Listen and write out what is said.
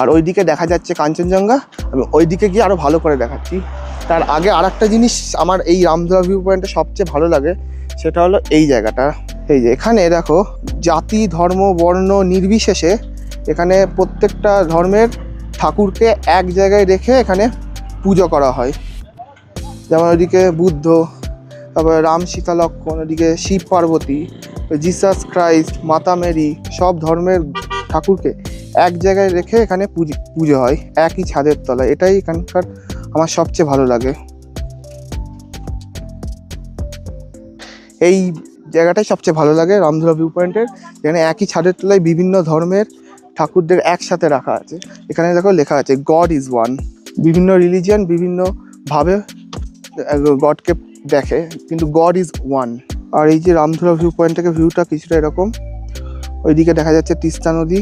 আর ওইদিকে দেখা যাচ্ছে কাঞ্চনজঙ্ঘা। আমি ওইদিকে গিয়ে আরও ভালো করে দেখাচ্ছি। তার আগে আর একটা জিনিস আমার এই রামধুরা ভিউ পয়েন্টে সবচেয়ে ভালো লাগে, সেটা হলো এই জায়গাটা। এই যে এখানে দেখো জাতি ধর্ম বর্ণ নির্বিশেষে এখানে প্রত্যেকটা ধর্মের ঠাকুরকে এক জায়গায় রেখে এখানে পুজো করা হয়। যেমন ওইদিকে বুদ্ধ, তারপরে রাম সীতা লক্ষ্মণ, ওইদিকে শিব পার্বতী, জিসাস ক্রাইস্ট, মাতা মেরি, সব ধর্মের ঠাকুরকে এক জায়গায় রেখে এখানে পুজো হয় একই ছাদের তলায়। এটাই এখানকার আমার সবচেয়ে ভালো লাগে। এই জায়গাটাই সবচেয়ে ভালো লাগে রামধুরা ভিউ পয়েন্টের, এখানে একই ছাদের তলায় বিভিন্ন ধর্মের ঠাকুরদের একসাথে রাখা আছে। এখানে দেখো লেখা আছে গড ইজ ওয়ান। বিভিন্ন রিলিজিয়ান বিভিন্নভাবে গডকে দেখে, কিন্তু গড ইজ ওয়ান। আর এই যে রামধুরা ভিউ পয়েন্ট থেকে ভিউটা কিছুটা এরকম, ওইদিকে দেখা যাচ্ছে তিস্তা নদী।